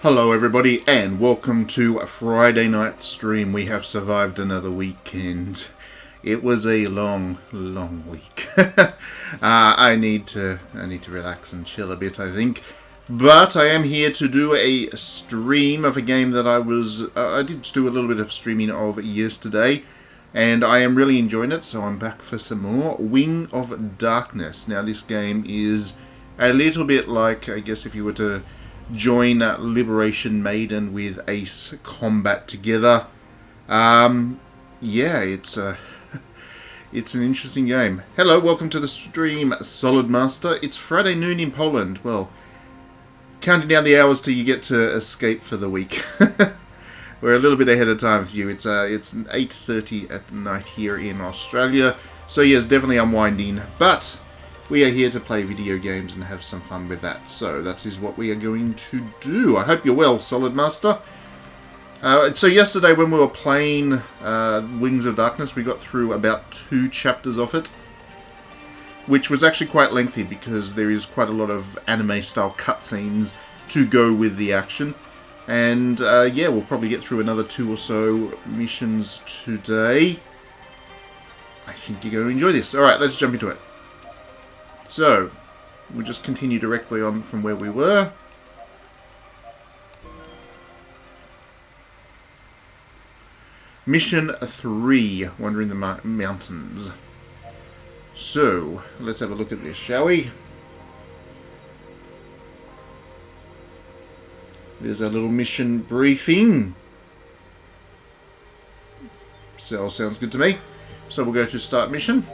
Hello everybody and welcome to a Friday night stream. We have survived another weekend. It was a long week. I need to relax and chill a bit, I think. But I am here to do a stream of a game that I did do a little bit of streaming of yesterday, and I am really enjoying it, so I'm back for some more. Wing of Darkness. Now this game is a little bit like, I guess, if you were to join Liberation Maiden with Ace Combat together. Yeah, it's an interesting game. Hello, welcome to the stream, Solid Master. It's Friday noon in Poland. Well, counting down the hours till you get to escape for the week. We're a little bit ahead of time for you. It's 8:30 at night here in Australia. So yes, definitely unwinding, but we are here to play video games and have some fun with that. So that is what we are going to do. I hope you're well, Solid Master. So yesterday when we were playing Wings of Darkness, we got through about 2 chapters of it, which was actually quite lengthy because there is quite a lot of anime-style cutscenes to go with the action. And yeah, we'll probably get through another 2 or so missions today. I think you're going to enjoy this. Alright, let's jump into it. So, we'll just continue directly on from where we were. Mission 3, Wandering the Mountains. So, let's have a look at this, shall we? There's our little mission briefing. So, sounds good to me. So, we'll go to start mission.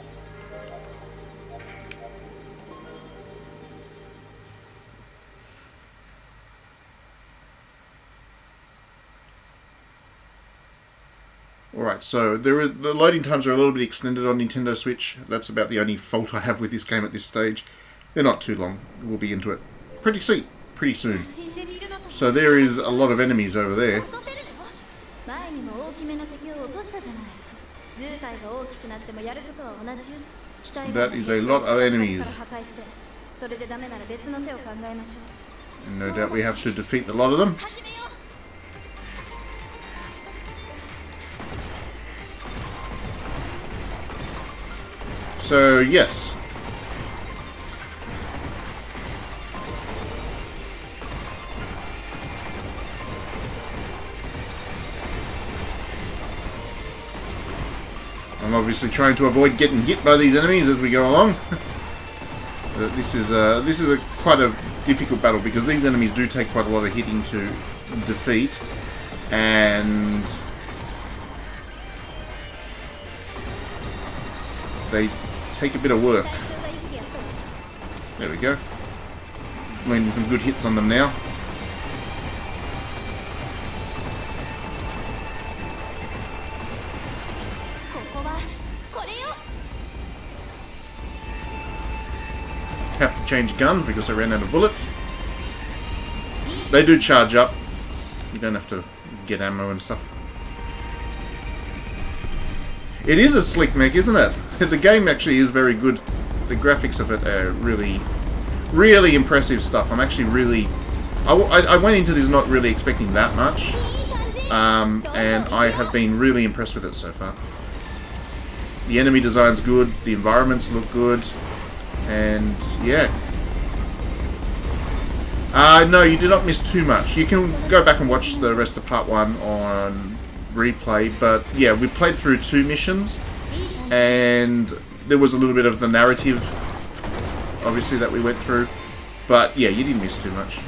Alright, so the loading times are a little bit extended on Nintendo Switch. That's about the only fault I have with this game at this stage. They're not too long. We'll be into it pretty soon. So there is a lot of enemies over there. That is a lot of enemies. And no doubt we have to defeat a lot of them. So, yes. I'm obviously trying to avoid getting hit by these enemies as we go along. This is quite a difficult battle because these enemies do take quite a lot of hitting to defeat, and they take a bit of work. There we go. Landing some good hits on them now. Have to change guns because I ran out of bullets. They do charge up. You don't have to get ammo and stuff. It is a slick mech, isn't it? The game actually is very good. The graphics of it are really impressive stuff. I'm actually really... I went into this not really expecting that much. And I have been really impressed with it so far. The enemy design's good, the environments look good, and yeah. No, you did not miss too much. You can go back and watch the rest of part 1 on replay, but yeah, we played through 2 missions, and there was a little bit of the narrative, obviously, that we went through, but yeah, you didn't miss too much.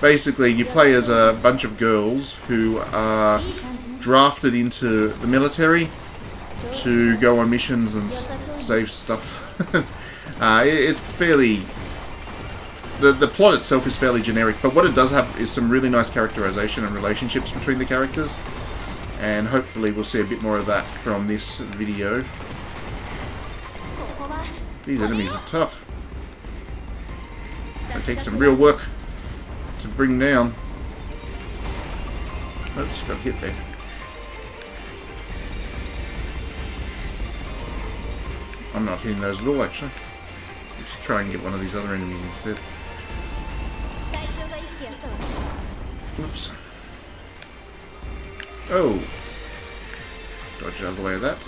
Basically, you play as a bunch of girls who are drafted into the military to go on missions and save stuff. It's fairly... The plot itself is fairly generic, but what it does have is some really nice characterization and relationships between the characters, and hopefully we'll see a bit more of that from this video. These enemies are tough. They take some real work to bring down. Oops, got hit there. I'm not hitting those at all, actually. Let's try and get one of these other enemies instead. Oops. Oh. Dodge out of the way of that.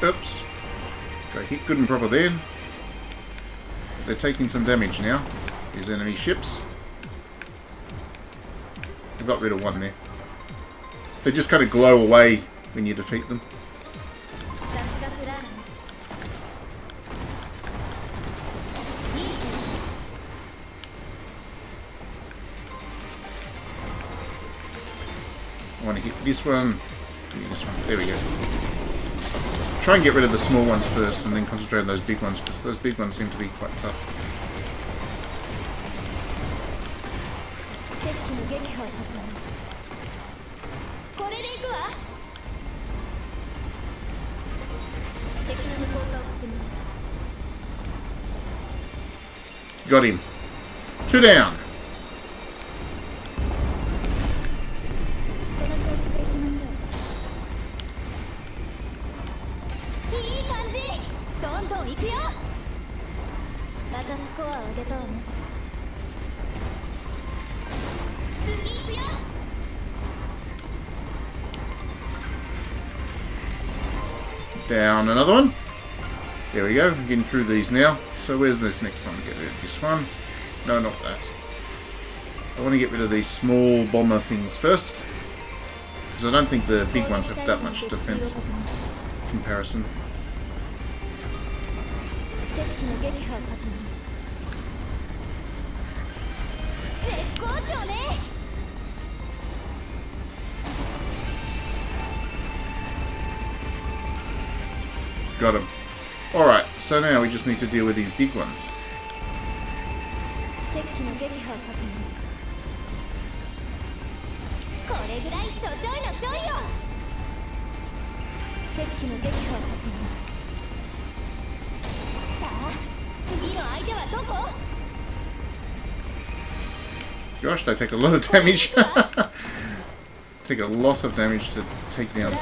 Oops. Got hit good and proper there. They're taking some damage now, these enemy ships. I got rid of one there. They just kind of glow away when you defeat them. I want to hit this one. This one. There we go. Try and get rid of the small ones first and then concentrate on those big ones, because those big ones seem to be quite tough. Got him. 2 down. Down another one. There we go. I'm getting through these now. So where's this next one? Get rid of this one. No, not that. I want to get rid of these small bomber things first, because I don't think the big ones have that much defense comparison. Got him. Alright, so now we just need to deal with these big ones. Gosh, they take a lot of damage. Take a lot of damage to take down.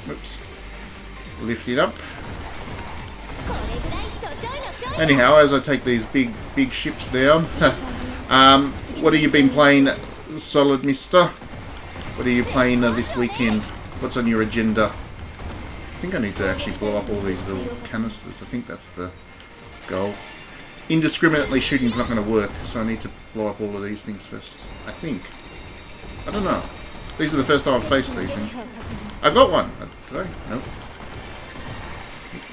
Oops. Lift it up. Anyhow, as I take these big ships down, what have you been playing, Solid Mister? What are you playing this weekend? What's on your agenda? I think I need to actually blow up all these little canisters. I think that's the goal. Indiscriminately shooting's not going to work, so I need to blow up all of these things first. I think. I don't know. These are the first time I've faced these things. I've got one. Did I? Nope.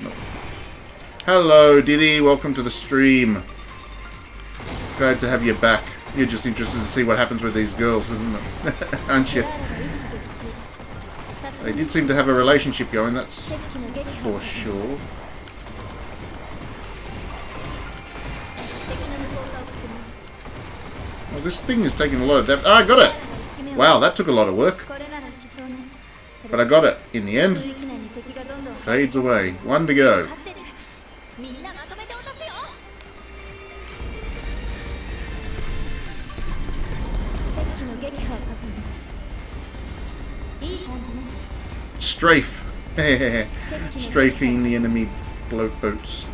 Nope. Hello, Diddy. Welcome to the stream. Glad to have you back. You're just interested to see what happens with these girls, isn't it? Aren't you? They did seem to have a relationship going, that's for sure. Well, this thing is taking a lot of damage. Ah, I got it! Wow, that took a lot of work. But I got it in the end. Fades away. 1 to go. Strafe. Strafing the enemy bloat boats.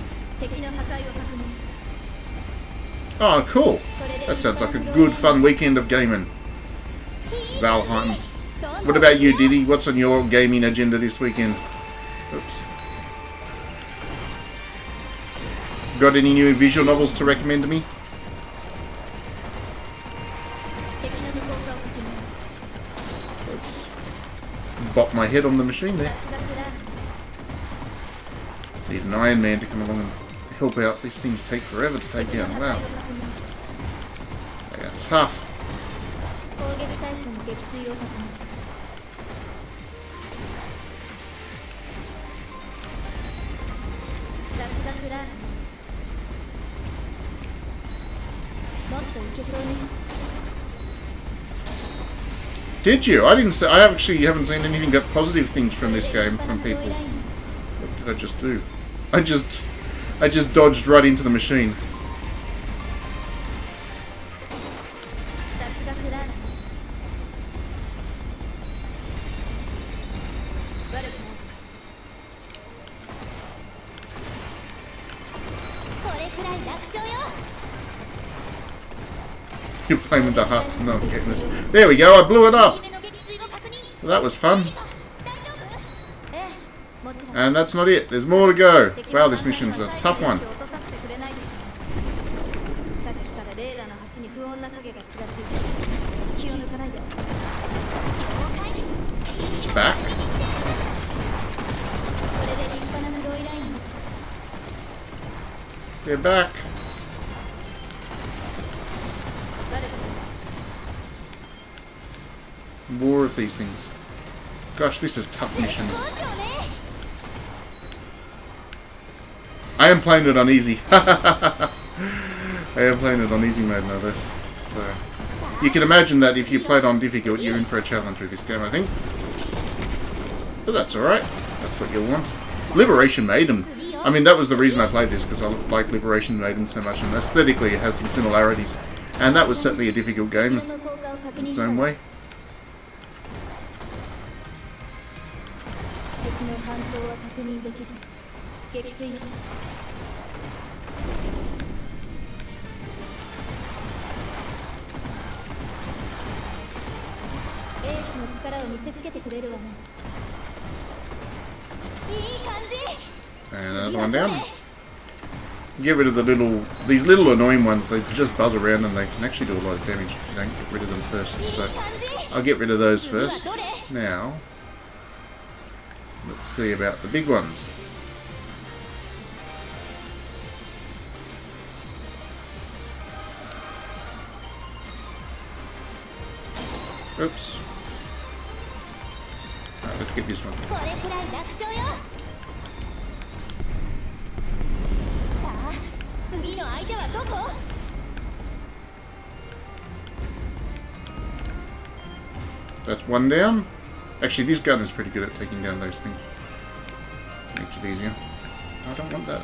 Oh, cool. That sounds like a good, fun weekend of gaming. Valheim. What about you, Diddy? What's on your gaming agenda this weekend? Oops. Got any new visual novels to recommend to me? Bop my head on the machine there. Need an Iron Man to come along and help out. These things take forever to take down. Wow. They are tough. Did you? I didn't say. I actually haven't seen anything but positive things from this game from people. What did I just do? I just dodged right into the machine. You're playing with the huts, no goodness. There we go, I blew it up! Well, that was fun. And that's not it, there's more to go. Wow, this mission's a tough one. It's back. They're back. More of these things. Gosh, this is a tough mission. I am playing it on easy. I am playing it on easy mode now, this. So you can imagine that if you play it on difficult, you're in for a challenge with this game, I think. But that's alright. That's what you'll want. Liberation Maiden. I mean, that was the reason I played this, because I like Liberation Maiden so much, and aesthetically it has some similarities. And that was certainly a difficult game in its own way. And another one down. Get rid of these little annoying ones. They just buzz around and they can actually do a lot of damage if you don't get rid of them first. So I'll get rid of those first. Now, let's see about the big ones. Oops. Alright, let's get this one. That's one down. Actually, this gun is pretty good at taking down those things. Makes it easier. I don't want that.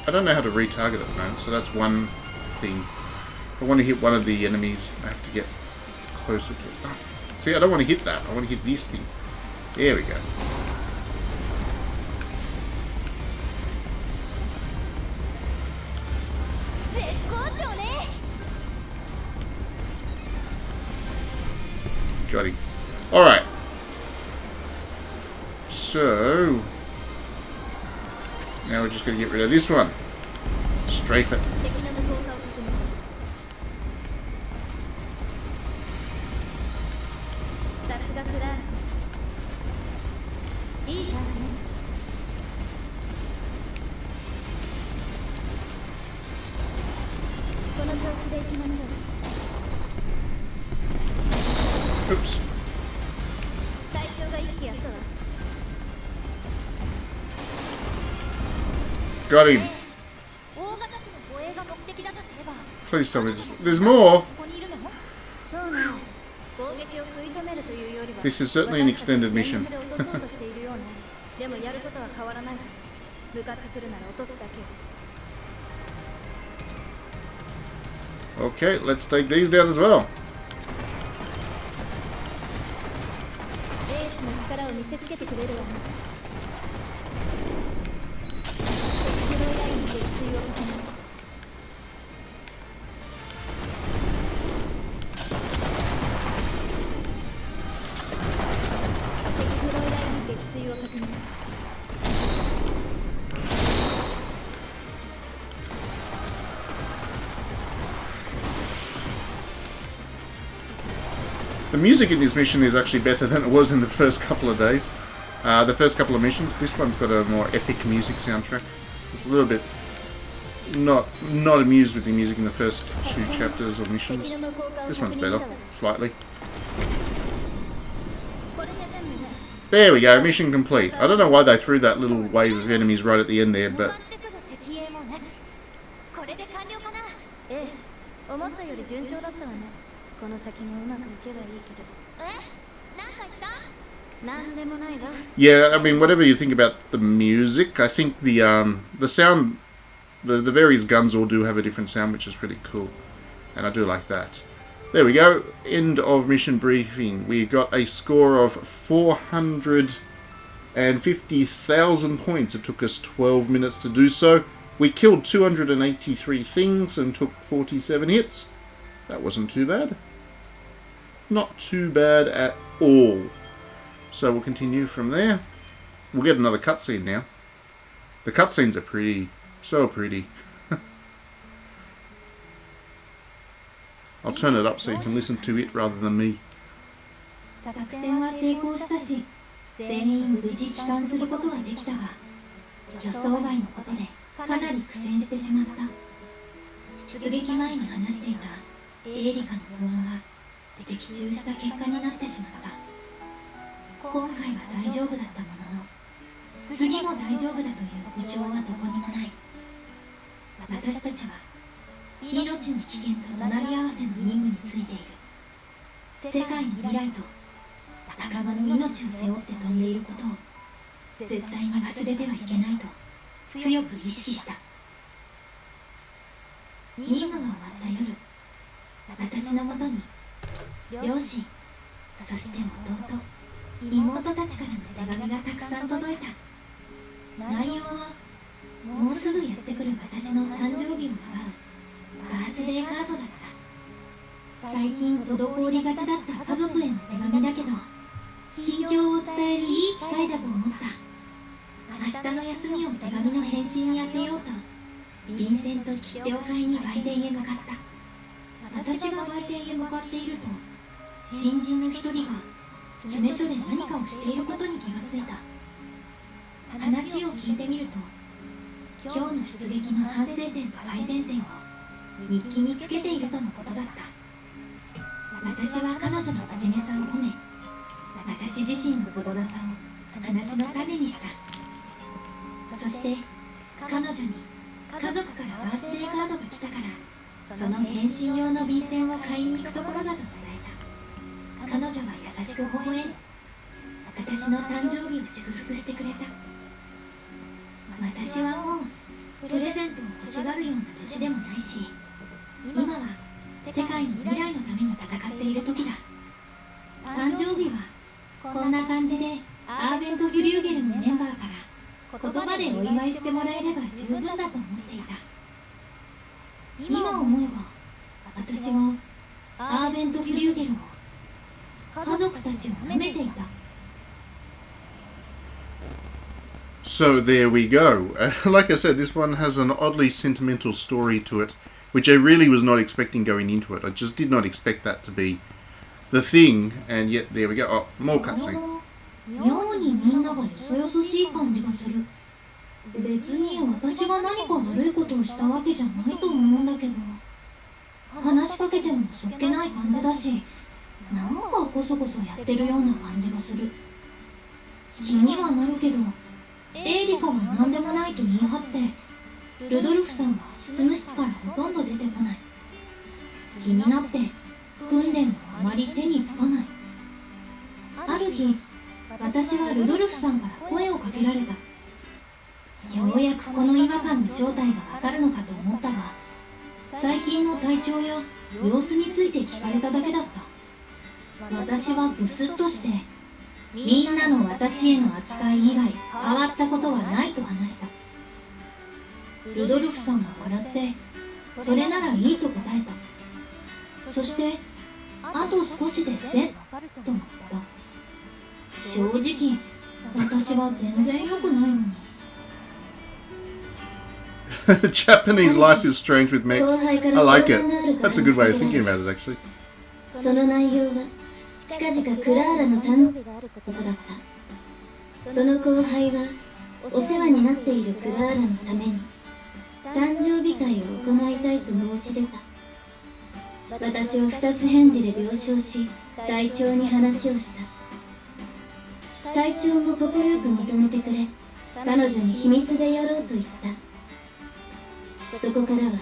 I don't know how to retarget at the moment, so that's one thing. If I want to hit one of the enemies, I have to get closer to it. Oh, see, I don't want to hit that. I want to hit this thing. There we go. Got him. Alright. So now we're just going to get rid of this one. Strafe it. Oops. Got him. Please tell me there's more. This is certainly an extended mission. Okay, let's take these down as well. The music in this mission is actually better than it was in the first couple of days. The first couple of missions. This one's got a more epic music soundtrack. It's a little bit not amused with the music in the first 2 chapters or missions. This one's better, slightly. There we go, mission complete. I don't know why they threw that little wave of enemies right at the end there, but... Yeah, I mean, whatever you think about the music, I think the sound, the various guns all do have a different sound, which is pretty cool. And I do like that. There we go. End of mission briefing. We got a score of 450,000 points. It took us 12 minutes to do so. We killed 283 things and took 47 hits. That wasn't too bad. Not too bad at all. So we'll continue from there. We'll get another cutscene now. The cutscenes are pretty. So pretty. I'll turn it up so you can listen to it rather than me. 作戦は成功したし、全員無事帰還することはできたが、予想外のことでかなり苦戦してしまった。出撃前に話していたエーリカの不安が的中した結果になってしまった。今回は大丈夫だったものの、次も大丈夫だという保証はどこにもない。私たちは命の危険と隣り合わせの任務についている。世界の未来と仲間の命を背負って飛んでいることを絶対に忘れてはいけないと強く意識した。任務が終わった夜、私のもとに両親、そして弟、妹たちからの手紙がたくさん届いた。内容はもうすぐやってくる私の誕生日を祝うバースデーカードだった。最近滞りがちだった家族への手紙だけど、近況を伝えるいい機会だと思った。明日の休みを手紙の返信に当てようと、便箋と切手を買いに売店へ向かった。私が売店へ向かっていると、新人の一人が詰め所で何かをしていることに気がついた。話を聞いてみると、今日の出撃の反省点と改善点を日記につけているとのことだった。私は彼女の真面目さを褒め、私自身のズボラさを話の種にした。そして彼女に家族からバースデーカードが来たから、その返信用の便箋を買いに行くところだと伝えた。彼女は優しく微笑んで、私の誕生日を祝福してくれた。私はもうプレゼントを欲しがるような年でもないし、今は世界の未来のために戦っている時だ。誕生日はこんな感じでアーベント・フュリューゲルのメンバーから言葉でお祝いしてもらえれば十分だと思っていた。今思えば私はアーベント・フュリューゲルを、家族たちを舐めていた。So there we go. Like I said, this one has an oddly sentimental story to it, which I really was not expecting going into it. I just did not expect that to be the thing, and yet there we go. Oh, more cutscene. 妙にみんながよそよそしい感じがする。別に私が何か悪いことをしたわけじゃないと思うんだけど、話しかけてもそっけない感じだし、なんかこそこそやってるような感じがする。気にはなるけど、エイリカは何でもないと言い張って、ルドルフさんは執務室からほとんど出てこない。気になって訓練もあまり手につかない。ある日、私はルドルフさんから声をかけられた。ようやくこの違和感の正体がわかるのかと思ったが、最近の体調や様子について聞かれただけだった。私はブスッとして、みんなの私への扱い以外変わったことはないと話した。ルドルフさんは笑って、それならいいと答えた。そして、あと少しで全と思った。正直、私は全然良くないのに。Japanese life is strange with mechs. I like it. That's a good way of thinking about it, actually. その内容は近々クラーラの誕生日があることだった。その後輩はお世話になっているクラーラのために誕生日会を行いたいと申し出た。私は2つ返事で了承し、隊長に話をした。隊長も快く認めてくれ、彼女に秘密でやろうと言った。そこからは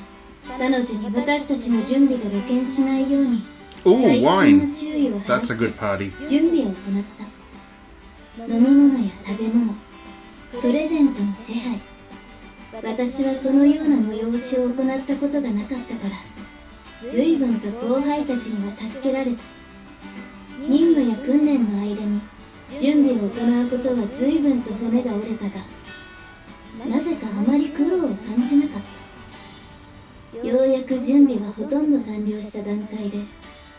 彼女に私たちの準備が露見しないように Ooh, 細心 wine. の注意を That's 払 a っ good て party. 準備を行った。飲み物や食べ物、プレゼントの手配。私はこのような催しを行ったことがなかったから、随分と後輩たちには助けられた。任務や訓練の間に準備を行うことは随分と骨が折れたが、なぜかあまり苦労を感じなかった。ようやく準備はほとんど完了した段階で、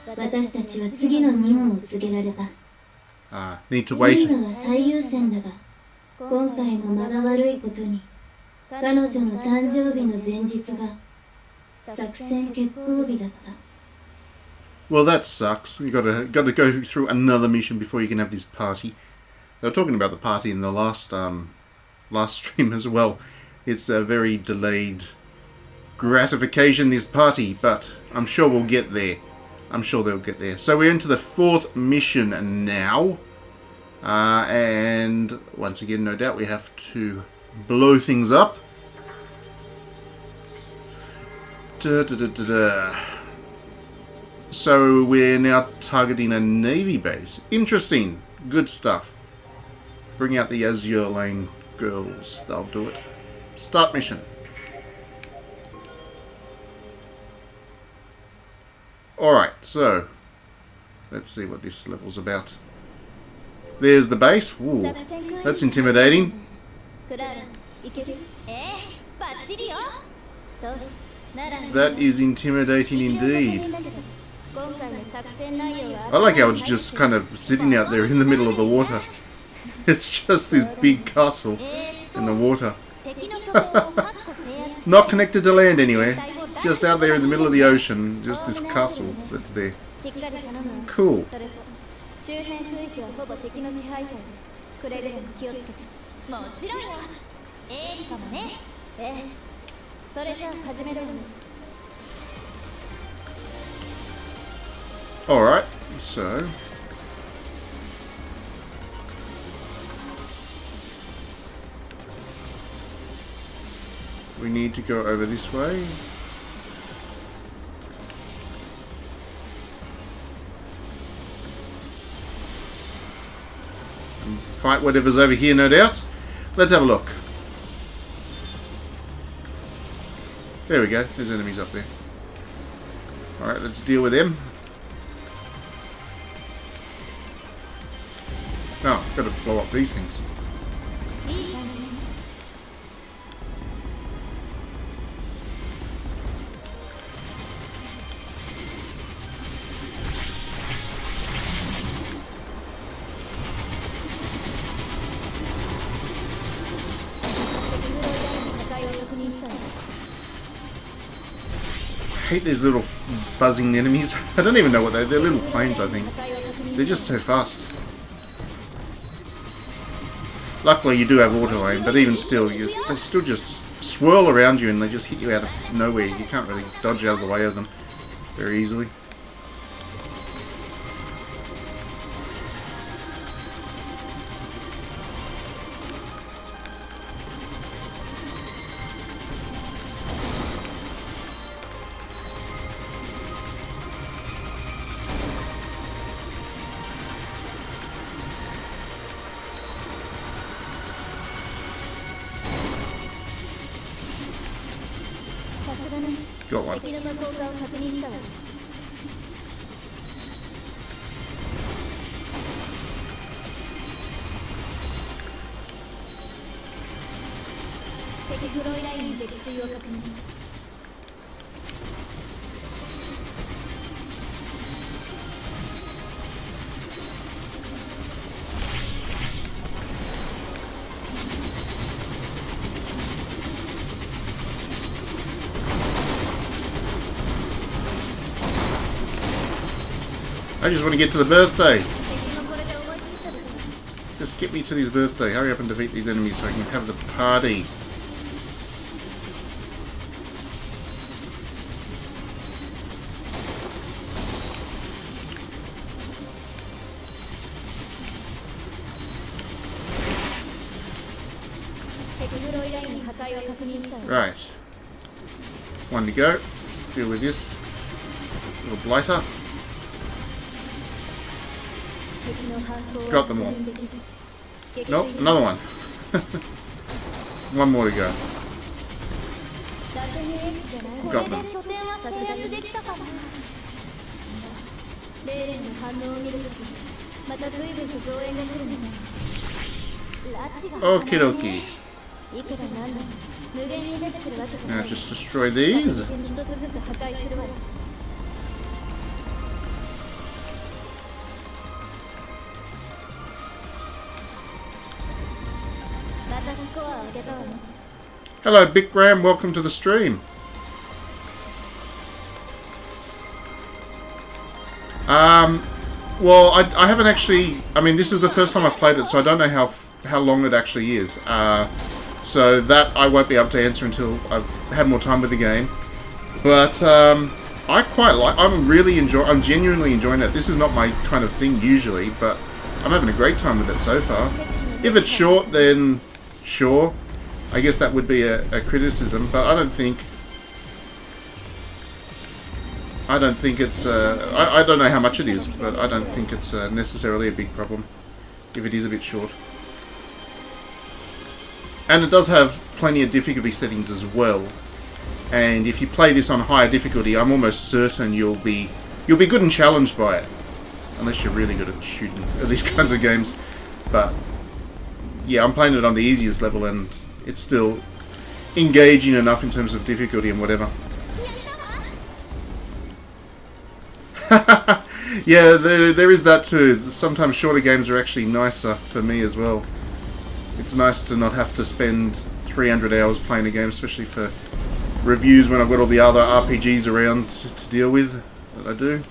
私たちは次の任務を告げられた。Need to 任 wait. 務は最優先だが、今回も間が悪いことに、彼女の誕生日の前日が作戦決行日だった。Well, that sucks. You gotta go through another mission before you can have this party. They were talking about the party in the last stream as well. It's a very delayed gratification, this party, but I'm sure we'll get there. I'm sure they'll get there. So we're into the 4th mission now. And once again, no doubt, we have to blow things up. So we're now targeting a Navy base. Interesting. Good stuff. Bring out the Azure Lane girls. They'll do it. Start mission. Alright, so let's see what this level's about. There's the base. Ooh, that's intimidating. That is intimidating indeed. I like how it's just kind of sitting out there in the middle of the water. It's just this big castle in the water. Not connected to land anywhere. Just out there in the middle of the ocean. Just this castle that's there. Cool. Alright, so we need to go over this way. And fight whatever's over here, no doubt. Let's have a look. There we go, there's enemies up there. Alright, let's deal with them. Oh, gotta blow up these things. I hate these little buzzing enemies. I don't even know what they're little planes, I think. They're just so fast. Luckily you do have auto aim, but even still, they still just swirl around you and they just hit you out of nowhere. You can't really dodge out of the way of them very easily. Got one. I just want to get to the birthday. Just get me to this birthday. Hurry up and defeat these enemies so I can have the party. Right. One to go. Let's deal with this. Little blighter. Got them all. Nope, another one. One more to go. Got them. Okie dokie. Now just destroy these. Hello Big Graham, welcome to the stream. Well, I haven't actually... I mean, this is the first time I've played it, so I don't know how long it actually is. So that I won't be able to answer until I've had more time with the game. But I quite like... I'm genuinely enjoying it. This is not my kind of thing usually, but I'm having a great time with it so far. If it's short, then sure. I guess that would be a criticism, but I don't think it's... I don't know how much it is, but I don't think it's necessarily a big problem if it is a bit short. And it does have plenty of difficulty settings as well. And if you play this on higher difficulty, I'm almost certain you'll be good and challenged by it. Unless you're really good at shooting at these kinds of games. But yeah, I'm playing it on the easiest level and it's still engaging enough in terms of difficulty and whatever. Yeah, there is that too. Sometimes shorter games are actually nicer for me as well. It's nice to not have to spend 300 hours playing a game, especially for reviews when I've got all the other RPGs around to deal with that I do.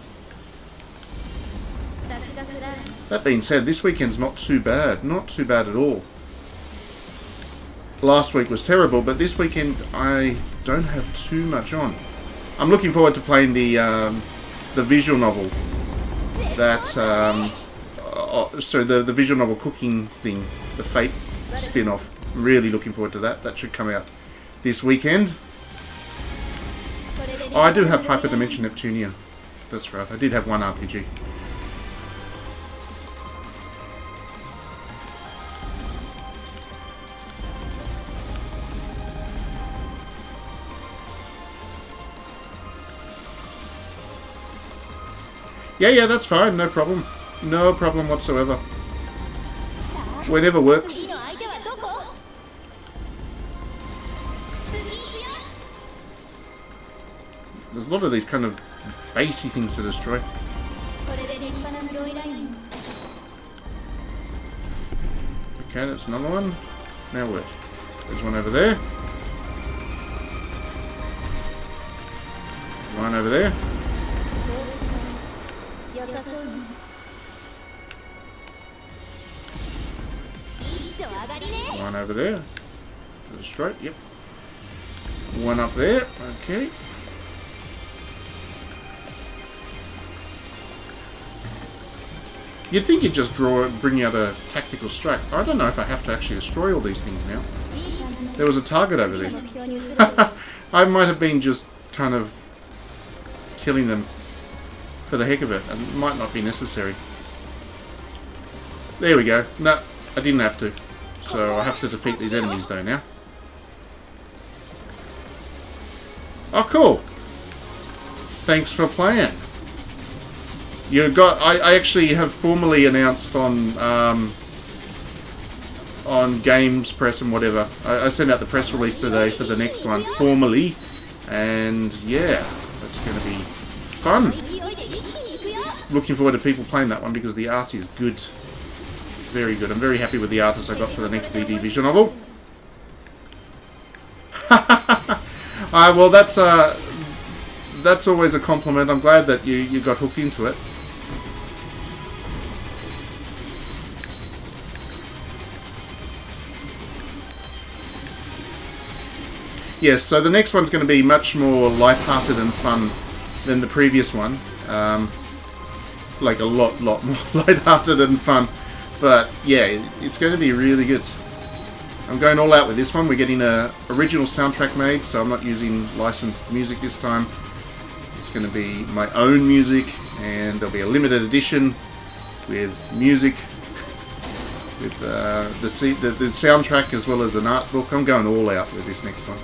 That being said, this weekend's not too bad. Not too bad at all. Last week was terrible, but this weekend I don't have too much on. I'm looking forward to playing the visual novel. That the visual novel cooking thing, the Fate spin-off. I'm really looking forward to that. That should come out this weekend. Oh, I do have Hyperdimension Neptunia. That's right. I did have one RPG. Yeah, that's fine. No problem. No problem whatsoever. Whenever works. There's a lot of these kind of basey things to destroy. Okay, that's another one. Now where? There's one over there. One over there. One over there. Is it straight? Yep. One up there. Okay. You'd think you'd just bring out a tactical strike. I don't know if I have to actually destroy all these things now. There was a target over there. I might have been just kind of killing them for the heck of it, and it might not be necessary. There we go. No, I didn't have to. So I have to defeat these enemies though now. Oh, cool. Thanks for playing. I actually have formally announced on Games Press and whatever. I sent out the press release today for the next one formally, and yeah, that's going to be fun. Looking forward to people playing that one because the art is good. Very good. I'm very happy with the artist I got for the next DD visual novel. Well, that's always a compliment. I'm glad that you got hooked into it. Yes, so the next one's going to be much more light-hearted and fun than the previous one. Like a lot more light-hearted and fun. But yeah, it's going to be really good. I'm going all out with this one. We're getting a original soundtrack made, so I'm not using licensed music this time. It's going to be my own music, and there'll be a limited edition with music, with the soundtrack as well as an art book. I'm going all out with this next one.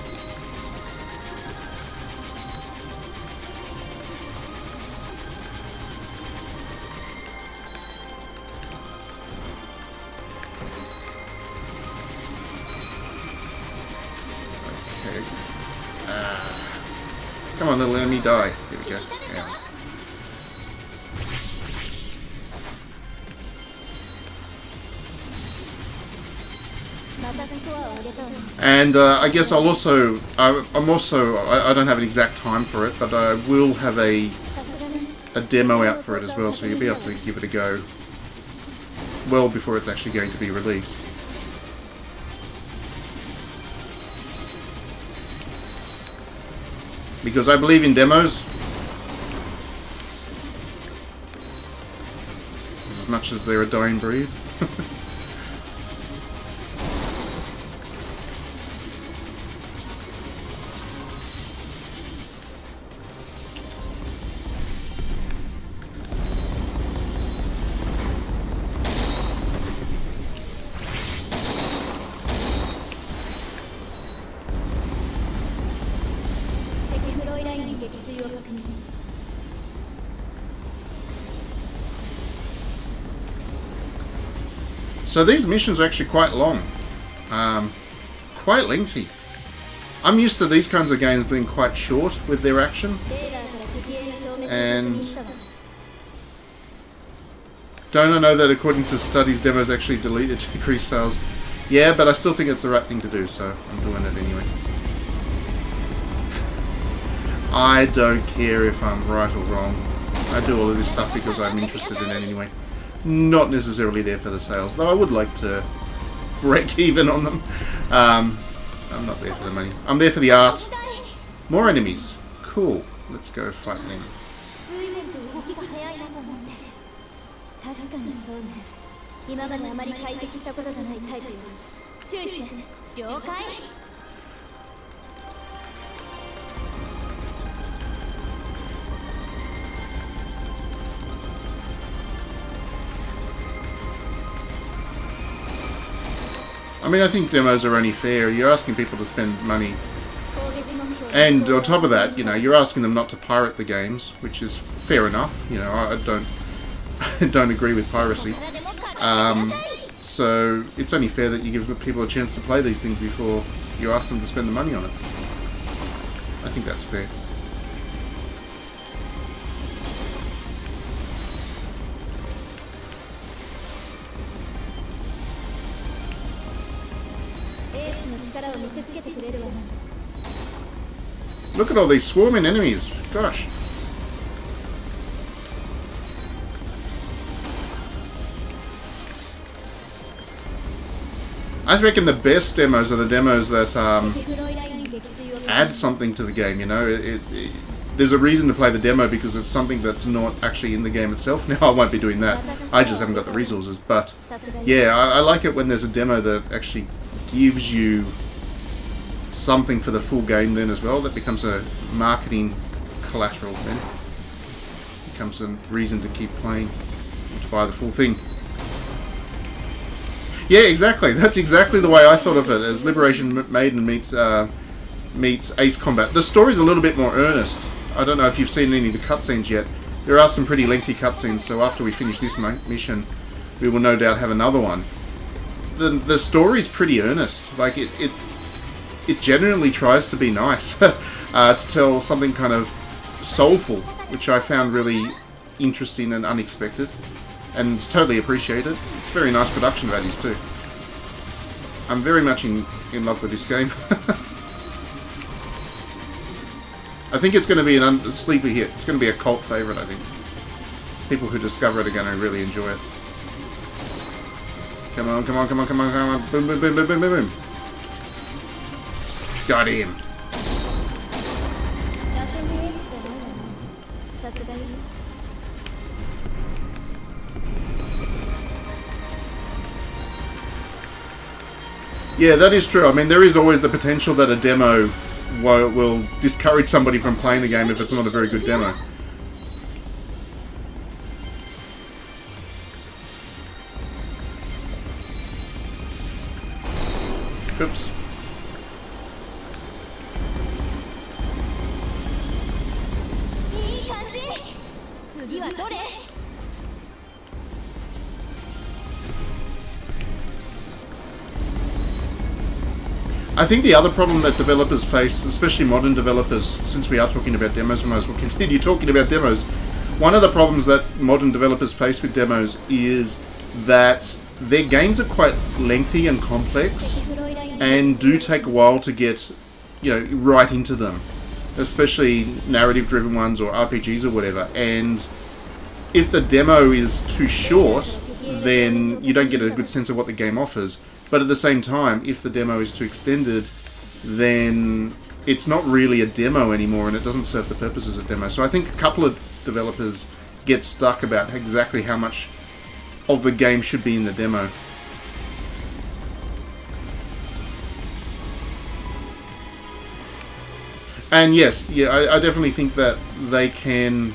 Come on, little enemy, die. Here we go. Yeah. And I guess I'll also, I don't have an exact time for it, but I will have a demo out for it as well, so you'll be able to give it a go well before it's actually going to be released. Because I believe in demos as much as they're a dying breed. So these missions are actually quite long, quite lengthy. I'm used to these kinds of games being quite short with their action, and don't I know that according to studies, demos actually deleted to decrease sales? Yeah, but I still think it's the right thing to do, so I'm doing it anyway. I don't care if I'm right or wrong. I do all of this stuff because I'm interested in it anyway. Not necessarily there for the sales, though I would like to break even on them. I'm not there for the money. I'm there for the art. More enemies. Cool. Let's go fight them. I mean, I think demos are only fair. You're asking people to spend money. And on top of that, you know, you're asking them not to pirate the games, which is fair enough. You know, I don't I don't agree with piracy. So it's only fair that you give people a chance to play these things before you ask them to spend the money on it. I think that's fair. Look at all these swarming enemies. Gosh. I reckon the best demos are the demos that add something to the game, you know. There's a reason to play the demo because it's something that's not actually in the game itself. Now, I won't be doing that. I just haven't got the resources. But, yeah, I like it when there's a demo that actually gives you something for the full game then as well. That becomes a marketing collateral then. Becomes a reason to keep playing, to buy the full thing. Yeah, exactly. That's exactly the way I thought of it, as Liberation Maiden meets Ace Combat. The story's a little bit more earnest. I don't know if you've seen any of the cutscenes yet. There are some pretty lengthy cutscenes, so after we finish this mission, we will no doubt have another one. The story's pretty earnest. Like, it genuinely tries to be nice. To tell something kind of soulful, which I found really interesting and unexpected. And totally appreciate it. It's very nice production values too. I'm very much in love with this game. I think it's going to be a sleeper hit. It's going to be a cult favourite, I think. People who discover it are going to really enjoy it. Come on, come on, come on, come on, come on. Boom, boom, boom, boom, boom, boom, boom. Got him. Yeah, that is true. I mean, there is always the potential that a demo will discourage somebody from playing the game if it's not a very good demo. Oops. I think the other problem that developers face, especially modern developers, since we are talking about demos, we might as well continue talking about demos. One of the problems that modern developers face with demos is that their games are quite lengthy and complex and do take a while to get, right into them. Especially narrative-driven ones or RPGs or whatever. And if the demo is too short, then you don't get a good sense of what the game offers. But at the same time, if the demo is too extended, then it's not really a demo anymore and it doesn't serve the purpose as a demo. So I think a couple of developers get stuck about exactly how much of the game should be in the demo. And yes, I definitely think that they can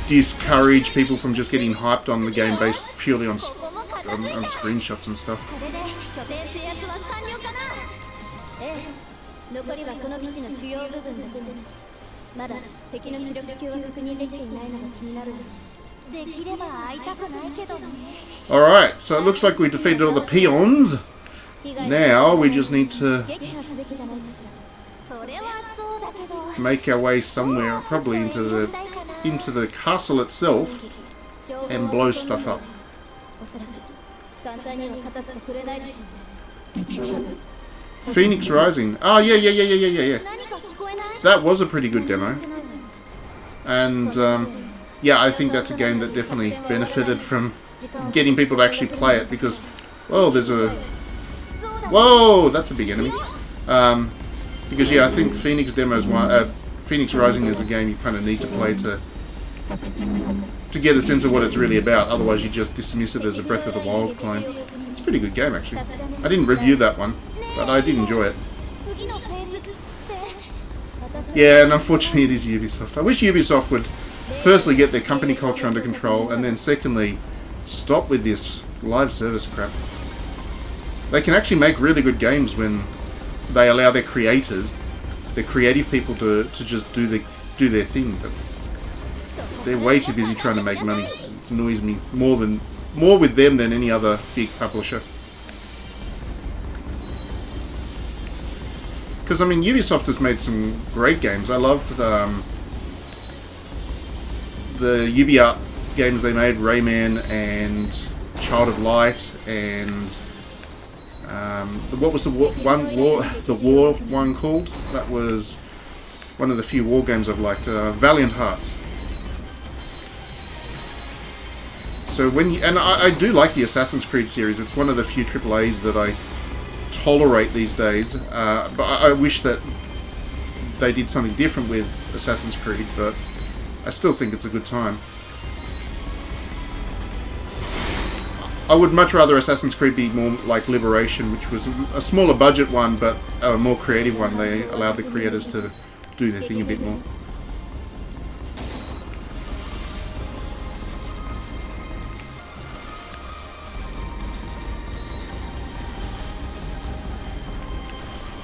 discourage people from just getting hyped on the game based purely on screenshots and stuff. Alright, so it looks like we defeated all the peons. Now we just need to make our way somewhere, probably into the castle itself, and blow stuff up. Phoenix Rising. Oh, yeah. That was a pretty good demo. And, I think that's a game that definitely benefited from getting people to actually play it, because, there's a... Whoa, that's a big enemy. Because, I think Phoenix Rising is a game you kind of need to play to get a sense of what it's really about. Otherwise, you just dismiss it as a Breath of the Wild clone. It's a pretty good game, actually. I didn't review that one, but I did enjoy it. Yeah, and unfortunately, it is Ubisoft. I wish Ubisoft would, firstly, get their company culture under control, and then secondly, stop with this live service crap. They can actually make really good games when they allow their creators, their creative people, to just do their thing. But they're way too busy trying to make money. It annoys me more with them than any other big publisher. Because, I mean, Ubisoft has made some great games. I loved the UbiArt games they made, Rayman and Child of Light, and what was the war one called? That was one of the few war games I've liked. Valiant Hearts. So I do like the Assassin's Creed series. It's one of the few AAAs that I tolerate these days. But I wish that they did something different with Assassin's Creed. But I still think it's a good time. I would much rather Assassin's Creed be more like Liberation, which was a smaller budget one, but a more creative one. They allowed the creators to do their thing a bit more.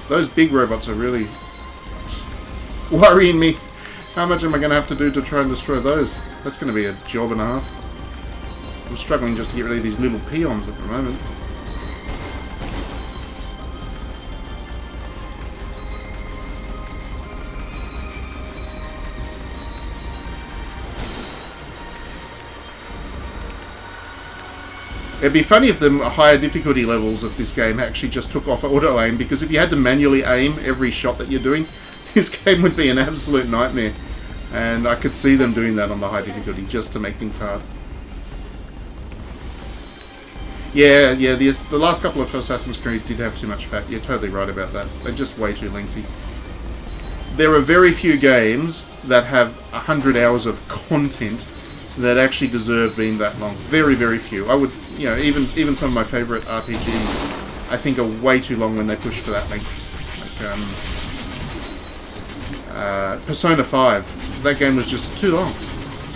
Those big robots are really worrying me. How much am I going to have to do to try and destroy those? That's going to be a job and a half. I'm struggling just to get rid of these little peons at the moment. It'd be funny if the higher difficulty levels of this game actually just took off auto-aim, because if you had to manually aim every shot that you're doing, this game would be an absolute nightmare. And I could see them doing that on the high difficulty just to make things hard. Yeah, the last couple of Assassin's Creed did have too much fat. You're totally right about that. They're just way too lengthy. There are very few games that have 100 hours of content that actually deserve being that long. Very, very few. I would, you know, even some of my favourite RPGs, I think are way too long when they push for that length. Like Persona 5, that game was just too long.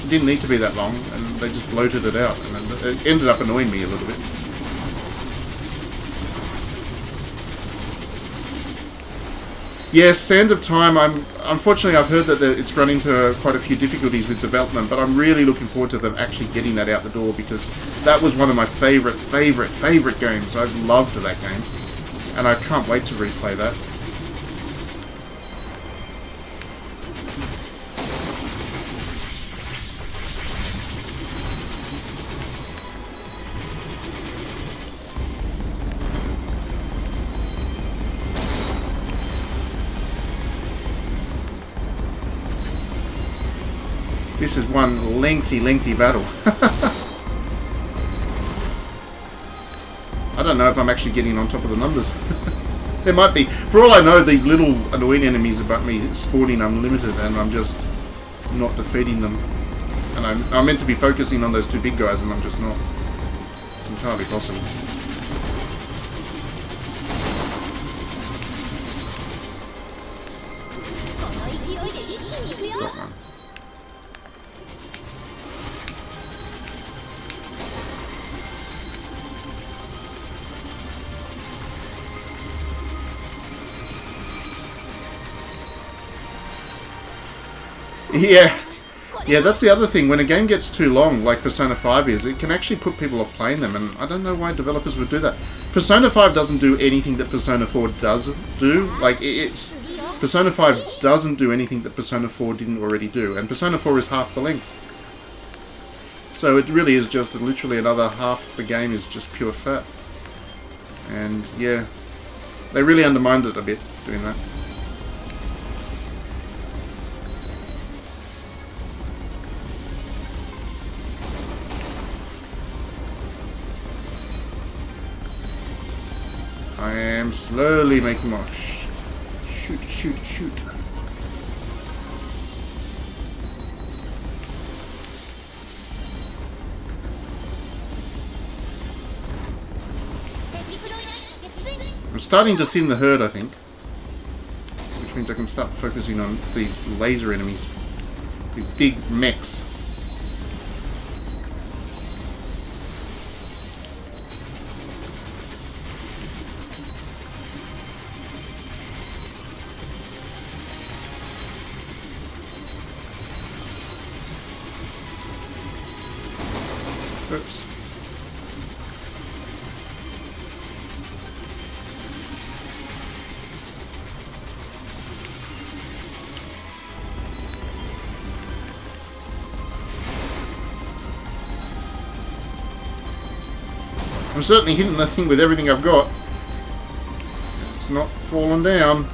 It didn't need to be that long, and they just bloated it out, and it ended up annoying me a little bit. Yes, Sand of Time, unfortunately I've heard that it's run into quite a few difficulties with development, but I'm really looking forward to them actually getting that out the door, because that was one of my favourite games. I loved that game, and I can't wait to replay that. This is one lengthy battle. I don't know if I'm actually getting on top of the numbers. There might be. For all I know, these little annoying enemies about me spawning unlimited, and I'm just not defeating them. And I'm meant to be focusing on those two big guys, and I'm just not. It's entirely possible. Got one. Yeah, that's the other thing. When a game gets too long, like Persona 5 is, it can actually put people off playing them, and I don't know why developers would do that. Persona 5 doesn't do anything that Persona 4 does do. Like, Persona 5 doesn't do anything that Persona 4 didn't already do, and Persona 4 is half the length. So it really is just literally another half the game is just pure fat. And yeah, they really undermined it a bit doing that. I am slowly making more. Shoot. I'm starting to thin the herd, I think. Which means I can start focusing on these laser enemies. These big mechs. Oops. I'm certainly hitting the thing with everything I've got. It's not falling down.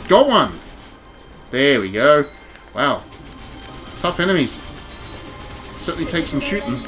Got one! There we go. Wow. Tough enemies. Certainly takes some shooting.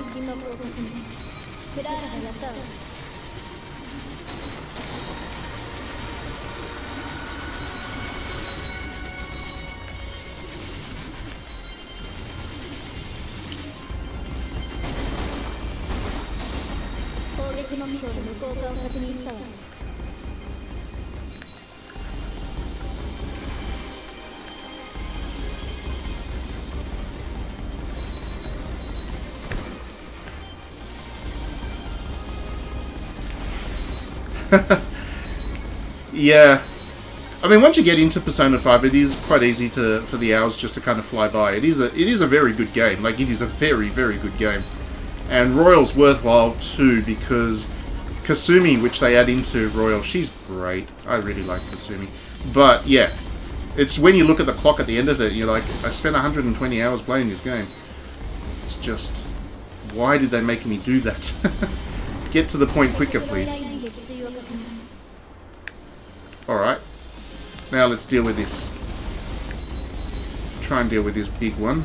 Yeah, I mean, once you get into Persona 5, it is quite easy for the hours just to kind of fly by. It is a very good game. Like, it is a very good game, and Royal's worthwhile too, because Kasumi, which they add into Royal, she's great. I really like Kasumi. But yeah, it's when you look at the clock at the end of it, and you're like, I spent 120 hours playing this game. It's just, why did they make me do that? Get to the point quicker, please. Alright, now let's deal with this. Try and deal with this big one.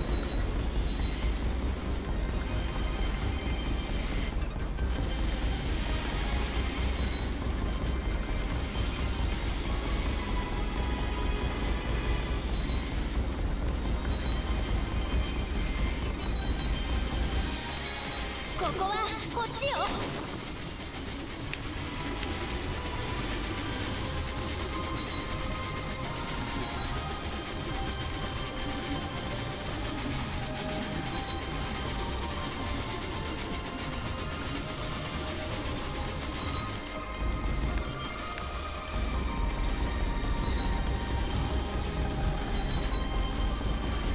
ここはこっちよ。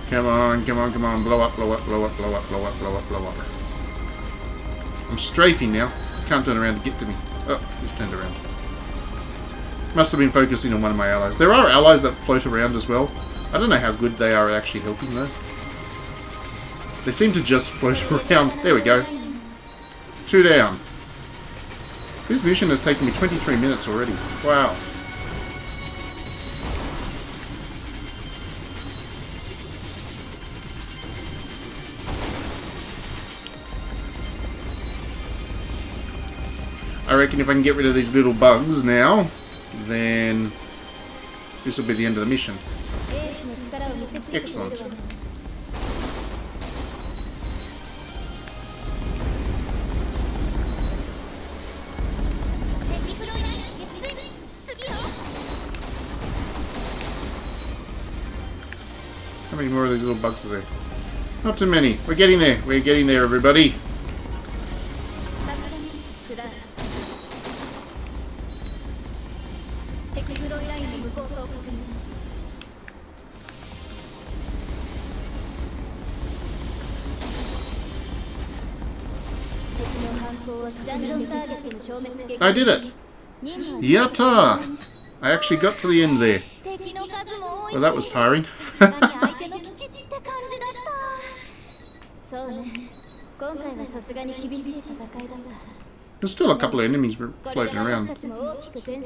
Come on, come on, come on. Blow up, blow up, blow up, blow up, blow up, blow up, blow up. I'm strafing now. Can't turn around to get to me. Oh, just turned around. Must have been focusing on one of my allies. There are allies that float around as well. I don't know how good they are actually helping though. They seem to just float around. There we go. 2 down. This mission has taken me 23 minutes already. Wow. I reckon if I can get rid of these little bugs now, then this will be the end of the mission. Excellent. How many more of these little bugs are there? Not too many. We're getting there. We're getting there, everybody. I did it! Yatta! I actually got to the end there. Well, that was tiring. There's still a couple of enemies floating around.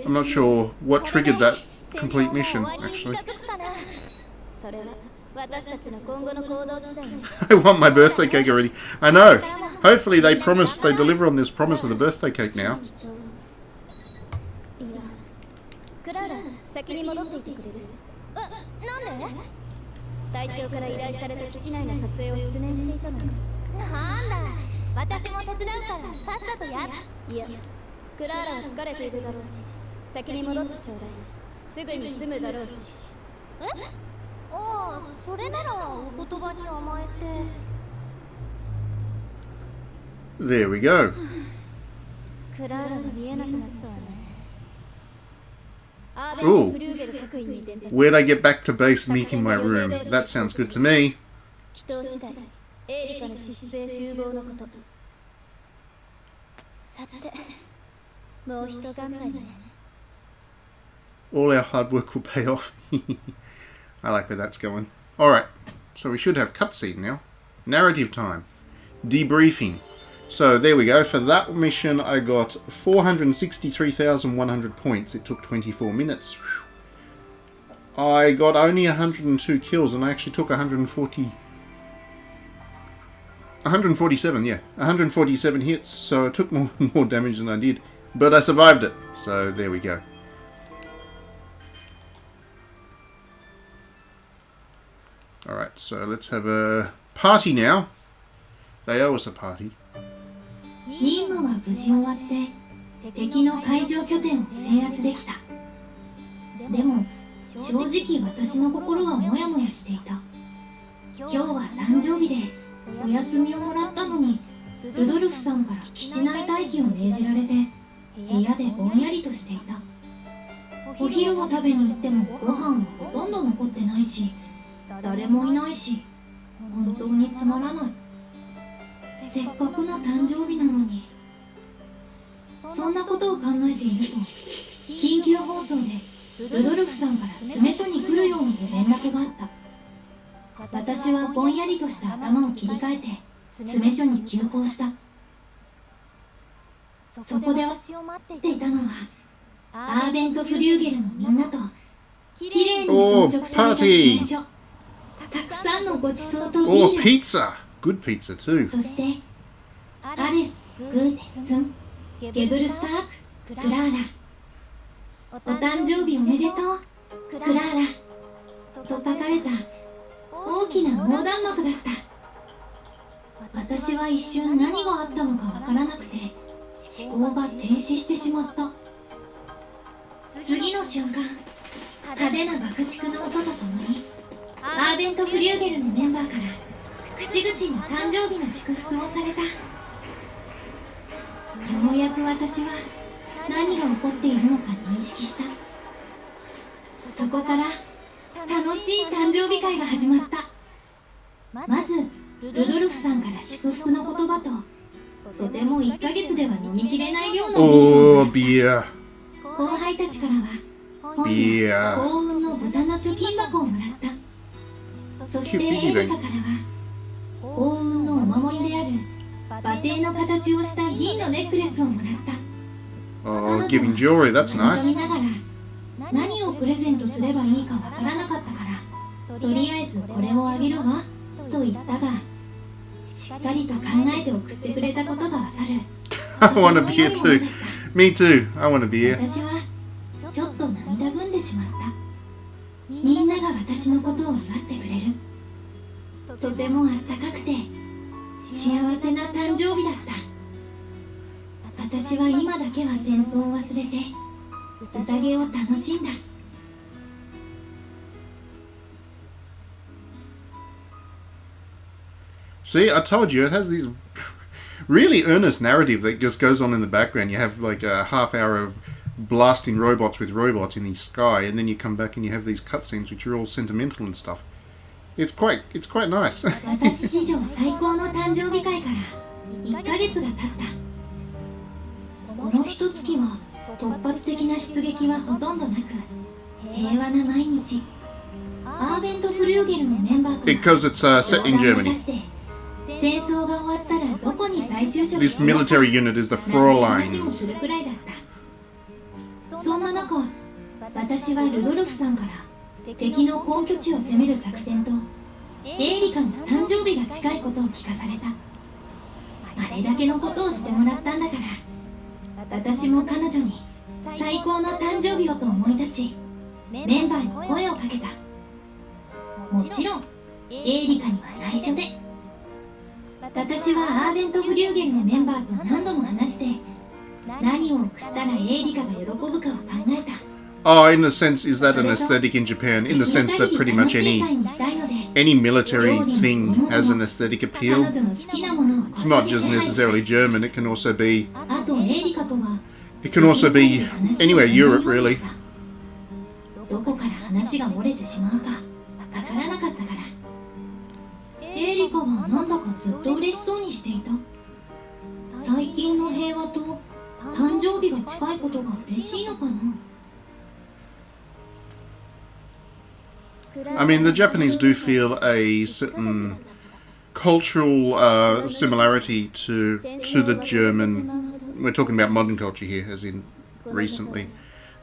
I'm not sure what triggered that complete mission, actually. I want my birthday cake already. I know. Hopefully they deliver on this promise of the birthday cake now. There we go. Ooh. Where'd I get back to base meeting my room? That sounds good to me. All our hard work will pay off. I like where that's going. Alright, so we should have cutscene now. Narrative time. Debriefing. So there we go. For that mission I got 463,100 points. It took 24 minutes. I got only 102 kills and I actually took 147, yeah. 147 hits, so it took more damage than I did. But I survived it, so there we go. Alright, so let's have a party now. They owe us a party. 任務は無事終わって敵の海上拠点を制圧できた。でも正直私の心はモヤモヤしていた。今日は誕生日でお休みをもらったのにルドルフさんから基地内待機を命じられて部屋でぼんやりとしていた。お昼を食べに行ってもご飯はほとんど残ってないし誰もいないし本当につまらない。せっかくの誕生日なのに。そんなことを考えていると緊急放送でルドルフさんから詰め所に来るようにと連絡があった。私はぼんやりとした頭を切り替えて詰め所に急行した。そこで私を待っていたのはアーベントフリューゲルのみんなときれいに装飾された詰め所、たくさんのごちそうとビール、pizza! Good pizza too. そしてアレス、グーテ、ツン、ゲブルスターク、クラーラ、お誕生日おめでとう、クラーラと書かれた大きな横断幕だった。私は一瞬何があったのかわからなくて思考が停止してしまった。次の瞬間、派手な爆竹の音とともにアーベントフリューゲルのメンバーから口々に誕生日の祝福をされた。ようやく私は何が起こっているのか認識した。そこから楽しい誕生日会が始まった。まずルドルフさんから祝福の言葉と、とても1ヶ月では飲みきれない量のビール。後輩たちからは今夜幸運の豚の貯金箱をもらった。そしてエルカからは幸運のお守りである馬蹄の形をした銀のネックレスをもらった。Giving jewelry, that's nice. 見ながら何をプレゼントすればいいかわからなかったから、とりあえずこれをあげるわと言ったが、しっかりと考えて送ってくれたことがわかる。I want a beer too. Me too. I want a beer. 私はちょっと涙ぐんでしまった。みんなが私のことを祝ってくれる。とてもあったかくて幸せな誕生日だった。私は今だけは戦争を忘れて宴を楽しんだ。See, I told you, it has these really earnest narrative that just goes on in the background. You have like a half hour of blasting robots with robots in the sky, and then you come back and you have these cutscenes which are all sentimental and stuff. It's quite nice. 私史上最高の誕生日会から1ヶ月が経った。この一月は突発的な出撃はほとんどなく平和な毎日。アーベントフリューゲルのメンバーと Because it's set in Germany. 戦争が終わったらどこに再就職 This military unit is the Fräuleins. そんな中、私はルドルフさんから敵の根拠地を攻める作戦とエーリカの誕生日が近いことを聞かされた。あれだけのことをしてもらったんだから、私も彼女に最高の誕生日をと思い立ち、メンバーに声をかけた。もちろんエーリカには内緒で。私はアーベントフリューゲルのメンバーと何度も話して、何を送ったらエーリカが喜ぶかを考えた。Oh, in the sense, is that an aesthetic in Japan? In the sense that pretty much any military thing has an aesthetic appeal. It's not just necessarily German. It can also be anywhere Europe, really. どこから話が漏れてしまうかわからなかったから。エーリカはなんだかずっと嬉しそうにしていた。最近の平和と誕生日が近いことが嬉しいのかな。I mean, the Japanese do feel a certain cultural similarity to the German. We're talking about modern culture here, as in recently.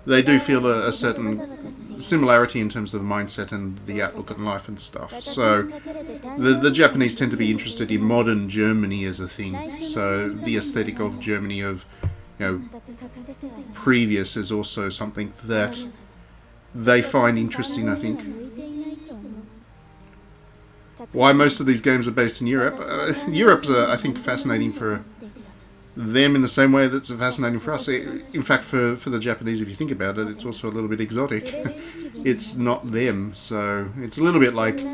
They do feel a certain similarity in terms of the mindset and the outlook on life and stuff. So the Japanese tend to be interested in modern Germany as a thing. So the aesthetic of Germany of, previous is also something that they find interesting, I think. Why most of these games are based in Europe? Europe's, I think, fascinating for them in the same way that's fascinating for us. In fact, for the Japanese, if you think about it, it's also a little bit exotic. It's not them, so it's a little bit like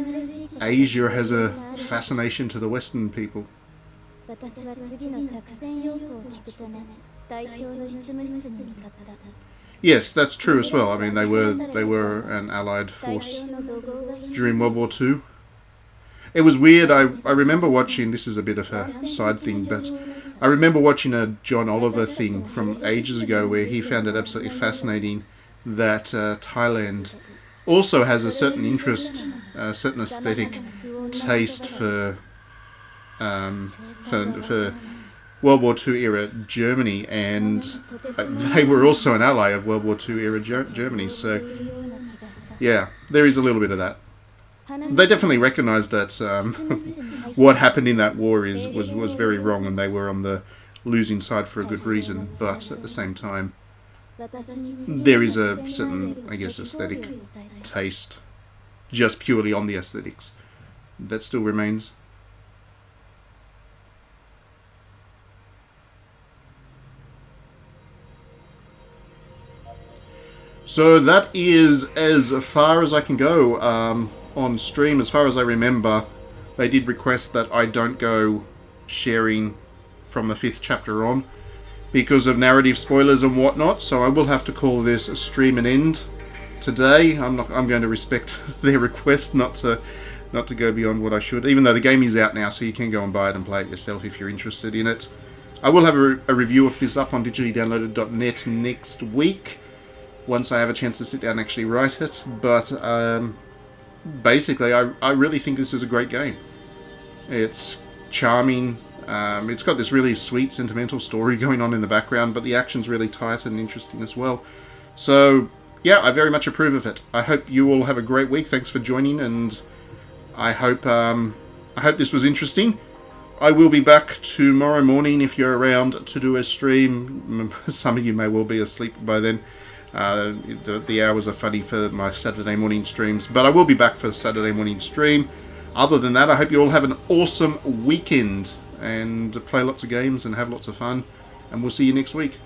Asia has a fascination to the Western people. Yes, that's true as well. I mean, they were an allied force during World War II. It was weird. I remember watching, this is a bit of a side thing, but I remember watching a John Oliver thing from ages ago where he found it absolutely fascinating that Thailand also has a certain interest, a certain aesthetic taste for World War II era Germany, and they were also an ally of World War II era Germany. So yeah, there is a little bit of that. They definitely recognised that what happened in that war was very wrong, and they were on the losing side for a good reason. But at the same time, there is a certain, I guess, aesthetic taste, just purely on the aesthetics, that still remains. So that is as far as I can go on stream. As far as I remember, they did request that I don't go sharing from the 5th chapter on because of narrative spoilers and whatnot. So I will have to call this a stream an end today. I'm going to respect their request not to go beyond what I should, even though the game is out now, so you can go and buy it and play it yourself if you're interested in it. I will have a review of this up on digitallydownloaded.net next week, once I have a chance to sit down and actually write it. But basically, I really think this is a great game. It's charming. It's got this really sweet, sentimental story going on in the background, but the action's really tight and interesting as well. So, yeah, I very much approve of it. I hope you all have a great week. Thanks for joining, and I hope this was interesting. I will be back tomorrow morning if you're around to do a stream. Some of you may well be asleep by then. The hours are funny for my Saturday morning streams, but I will be back for the Saturday morning stream. Other than that, I hope you all have an awesome weekend and play lots of games and have lots of fun, and we'll see you next week.